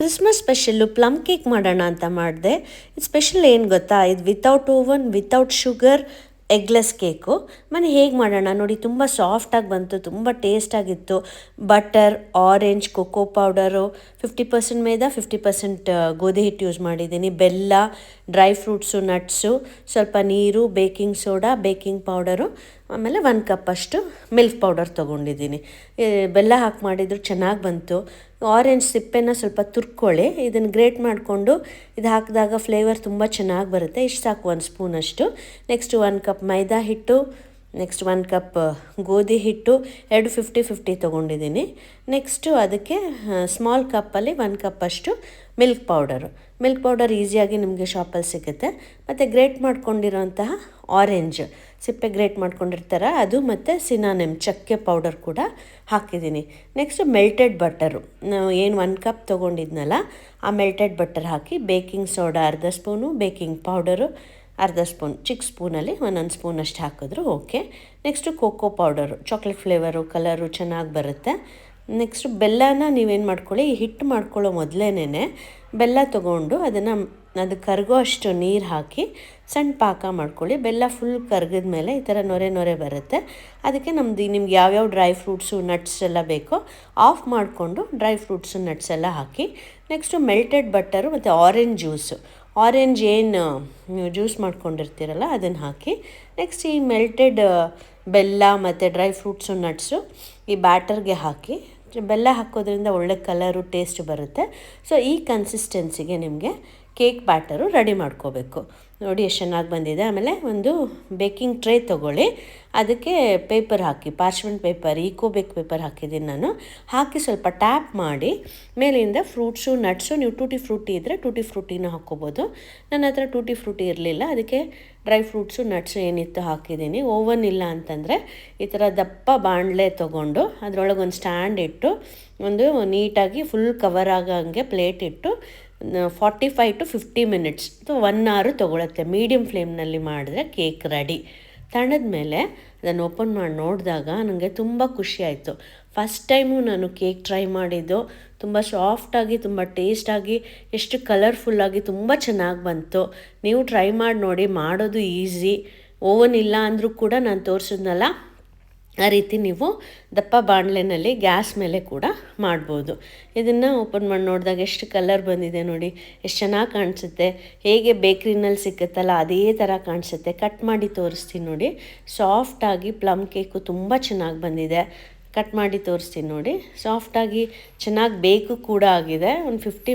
Christmas special plum cake ಮಾಡೋಣ ಅಂತ ಮಾಡಿದೆ. ಇದು ಸ್ಪೆಷಲ್ ಏನು ಗೊತ್ತಾ, ಇದು without oven, without sugar, eggless cake. ಮನೆ ಹೇಗೆ ಮಾಡೋಣ ನೋಡಿ, ತುಂಬ ಸಾಫ್ಟಾಗಿ ಬಂತು, ತುಂಬ ಟೇಸ್ಟಾಗಿತ್ತು. ಬಟರ್, ಆರೆಂಜ್, ಕೊಕೋ ಪೌಡರು, 50% ಮೈದಾ, 50% ಗೋಧಿ ಹಿಟ್ಟು ಯೂಸ್ ಮಾಡಿದ್ದೀನಿ, ಬೆಲ್ಲ, ಡ್ರೈ ಫ್ರೂಟ್ಸು, ನಟ್ಸು, ಸ್ವಲ್ಪ ನೀರು, ಬೇಕಿಂಗ್ ಸೋಡಾ, ಬೇಕಿಂಗ್ ಪೌಡರು, ಆಮೇಲೆ 1 ಕಪ್ಪಷ್ಟು ಮಿಲ್ಕ್ ಪೌಡರ್ ತೊಗೊಂಡಿದ್ದೀನಿ. ಬೆಲ್ಲ ಹಾಕಿ ಮಾಡಿದ್ರು ಚೆನ್ನಾಗಿ ಬಂತು. ಆರೆಂಜ್ ಸಿಪ್ಪೆನ ಸ್ವಲ್ಪ ತುರ್ಕೊಳ್ಳಿ, ಇದನ್ನು ಗ್ರೇಟ್ ಮಾಡಿಕೊಂಡು ಇದು ಹಾಕಿದಾಗ ಫ್ಲೇವರ್ ತುಂಬ ಚೆನ್ನಾಗಿ ಬರುತ್ತೆ. ಇಷ್ಟು ಸಾಕು, 1 ಸ್ಪೂನಷ್ಟು. ನೆಕ್ಸ್ಟು 1 ಕಪ್ ಮೈದಾ ಹಿಟ್ಟು, ನೆಕ್ಸ್ಟ್ 1 ಕಪ್ ಗೋಧಿ ಹಿಟ್ಟು, 2 50-50 ತೊಗೊಂಡಿದ್ದೀನಿ. ನೆಕ್ಸ್ಟು ಅದಕ್ಕೆ ಸ್ಮಾಲ್ ಕಪ್ಪಲ್ಲಿ 1 ಕಪ್ಪಷ್ಟು ಮಿಲ್ಕ್ ಪೌಡರ್ ಈಸಿಯಾಗಿ ನಿಮಗೆ ಶಾಪಲ್ಲಿ ಸಿಗುತ್ತೆ. ಮತ್ತು ಗ್ರೇಟ್ ಮಾಡ್ಕೊಂಡಿರೋಂತಹ ಆರೆಂಜ್ ಸಿಪ್ಪೆ ಗ್ರೇಟ್ ಮಾಡ್ಕೊಂಡಿರ್ತಾರ ಅದು, ಮತ್ತು ಸಿನಾನೆಮ್ ಚಕ್ಕೆ ಪೌಡರ್ ಕೂಡ ಹಾಕಿದ್ದೀನಿ. ನೆಕ್ಸ್ಟು ಮೆಲ್ಟೆಡ್ ಬಟರು, ನಾವು ಏನು 1 ಕಪ್ ತೊಗೊಂಡಿದ್ನಲ್ಲ ಆ ಮೆಲ್ಟೆಡ್ ಬಟರ್ ಹಾಕಿ, ಬೇಕಿಂಗ್ ಸೋಡಾ ಅರ್ಧ ಸ್ಪೂನು, ಬೇಕಿಂಗ್ ಪೌಡರು ಅರ್ಧ ಸ್ಪೂನ್, ಚಿಕ್ಕ ಸ್ಪೂನಲ್ಲಿ 1 ಸ್ಪೂನಷ್ಟು ಹಾಕಿದ್ರು okay. Next cocoa powder, chocolate flavour, colour ಚೆನ್ನಾಗಿ ಬರುತ್ತೆ. ನೆಕ್ಸ್ಟು ಬೆಲ್ಲನ ನೀವೇನು ಮಾಡ್ಕೊಳ್ಳಿ, ಈ ಹಿಟ್ಟು ಮಾಡ್ಕೊಳ್ಳೋ ಮೊದಲೇನೆ ಬೆಲ್ಲ ತೊಗೊಂಡು ಅದು ಕರಗೋ ಅಷ್ಟು ನೀರು ಹಾಕಿ ಸಣ್ಣ ಪಾಕ ಮಾಡ್ಕೊಳ್ಳಿ. ಬೆಲ್ಲ ಫುಲ್ ಕರಗಿದ ಮೇಲೆ ಈ ಥರ ನೊರೆ ಬರುತ್ತೆ. ಅದಕ್ಕೆ ನಿಮ್ಗೆ ಯಾವ್ಯಾವ ಡ್ರೈ ಫ್ರೂಟ್ಸು, ನಟ್ಸ್ ಎಲ್ಲ ಬೇಕೋ ಆಫ್ ಮಾಡಿಕೊಂಡು ಡ್ರೈ ಫ್ರೂಟ್ಸು, ನಟ್ಸ್ ಎಲ್ಲ ಹಾಕಿ. ನೆಕ್ಸ್ಟು ಮೆಲ್ಟೆಡ್ ಬಟರು ಮತ್ತು ಆರೆಂಜ್ ಏನು ನೀವು ಜ್ಯೂಸ್ ಮಾಡ್ಕೊಂಡಿರ್ತೀರಲ್ಲ ಅದನ್ನು ಹಾಕಿ. ನೆಕ್ಸ್ಟ್ ಈ ಮೆಲ್ಟೆಡ್ ಬೆಲ್ಲ ಮತ್ತು ಡ್ರೈ ಫ್ರೂಟ್ಸು, ನಟ್ಸು ಈ ಬ್ಯಾಟರ್ಗೆ ಹಾಕಿ. ಬೆಲ್ಲ ಹಾಕೋದ್ರಿಂದ ಒಳ್ಳೆ ಕಲರು, ಟೇಸ್ಟ್ ಬರುತ್ತೆ. ಸೊ ಈ ಕನ್ಸಿಸ್ಟೆನ್ಸಿಗೆ ನಿಮಗೆ ಕೇಕ್ ಬ್ಯಾಟರು ರೆಡಿ ಮಾಡ್ಕೋಬೇಕು. ನೋಡಿ ಎಷ್ಟು ಚೆನ್ನಾಗಿ ಬಂದಿದೆ. ಆಮೇಲೆ ಒಂದು ಬೇಕಿಂಗ್ ಟ್ರೇ ತೊಗೊಳ್ಳಿ, ಅದಕ್ಕೆ ಪೇಪರ್ ಹಾಕಿ, ಪಾರ್ಚ್ಮೆಂಟ್ ಪೇಪರ್, ಬೇಕ್ ಪೇಪರ್ ಹಾಕಿದ್ದೀನಿ ನಾನು. ಹಾಕಿ ಸ್ವಲ್ಪ ಟ್ಯಾಪ್ ಮಾಡಿ ಮೇಲಿಂದ ಫ್ರೂಟ್ಸು, ನಟ್ಸು, ನೀವು ಟೂಟಿ ಫ್ರೂಟಿ ಇದ್ದರೆ ಟೂಟಿ ಫ್ರೂಟಿನ ಹಾಕ್ಕೋಬೋದು. ನನ್ನ ಹತ್ರ ಟೂಟಿ ಫ್ರೂಟಿ ಇರಲಿಲ್ಲ, ಅದಕ್ಕೆ ಡ್ರೈ ಫ್ರೂಟ್ಸು, ನಟ್ಸು ಏನಿತ್ತು ಹಾಕಿದ್ದೀನಿ. ಓವನ್ ಇಲ್ಲ ಅಂತಂದರೆ ಈ ಥರ ದಪ್ಪ ಬಾಣಲೆ ತೊಗೊಂಡು ಅದರೊಳಗೆ ಒಂದು ಸ್ಟ್ಯಾಂಡ್ ಇಟ್ಟು ಒಂದು ನೀಟಾಗಿ ಫುಲ್ ಕವರ್ ಆಗಂಗೆ ಪ್ಲೇಟ್ ಇಟ್ಟು 45-50 ಮಿನಿಟ್ಸ್ 1 ಅವರ್ ತೊಗೊಳುತ್ತೆ. ಮೀಡಿಯಮ್ ಫ್ಲೇಮ್ನಲ್ಲಿ ಮಾಡಿದ್ರೆ ಕೇಕ್ ರೆಡಿ. ತಣ್ಣದ ಮೇಲೆ ಅದನ್ನು ಓಪನ್ ಮಾಡಿ ನೋಡಿದಾಗ ನನಗೆ ತುಂಬ ಖುಷಿ ಆಯಿತು. ಫಸ್ಟ್ ಟೈಮು ನಾನು ಕೇಕ್ ಟ್ರೈ ಮಾಡಿದ್ದು. ತುಂಬ ಸಾಫ್ಟಾಗಿ, ತುಂಬ ಟೇಸ್ಟಾಗಿ, ಎಷ್ಟು ಕಲರ್ಫುಲ್ಲಾಗಿ ತುಂಬ ಚೆನ್ನಾಗಿ ಬಂತು. ನೀವು ಟ್ರೈ ಮಾಡಿ ನೋಡಿ, ಮಾಡೋದು ಈಸಿ. ಓವನ್ ಇಲ್ಲ ಅಂದರೂ ಕೂಡ ನಾನು ತೋರಿಸಿದ್ನಲ್ಲ ಆ ರೀತಿ ನೀವು ದಪ್ಪ ಬಾಣಲೆನಲ್ಲಿ ಗ್ಯಾಸ್ ಮೇಲೆ ಕೂಡ ಮಾಡ್ಬೋದು. ಇದನ್ನು ಓಪನ್ ಮಾಡಿ ನೋಡಿದಾಗ ಎಷ್ಟು ಕಲರ್ ಬಂದಿದೆ ನೋಡಿ, ಎಷ್ಟು ಚೆನ್ನಾಗಿ ಕಾಣಿಸುತ್ತೆ. ಹೇಗೆ ಬೇಕ್ರಿನಲ್ಲಿ ಸಿಕ್ಕುತ್ತಲ್ಲ ಅದೇ ಥರ ಕಾಣಿಸುತ್ತೆ. ಕಟ್ ಮಾಡಿ ತೋರಿಸ್ತೀನಿ ನೋಡಿ. ಸಾಫ್ಟಾಗಿ ಪ್ಲಮ್ ಕೇಕು ತುಂಬ ಚೆನ್ನಾಗಿ ಬಂದಿದೆ. ಕಟ್ ಮಾಡಿ ತೋರಿಸ್ತೀನಿ ನೋಡಿ. ಸಾಫ್ಟಾಗಿ ಚೆನ್ನಾಗಿ ಬೇಕು ಕೂಡ ಆಗಿದೆ. ಒಂದು 50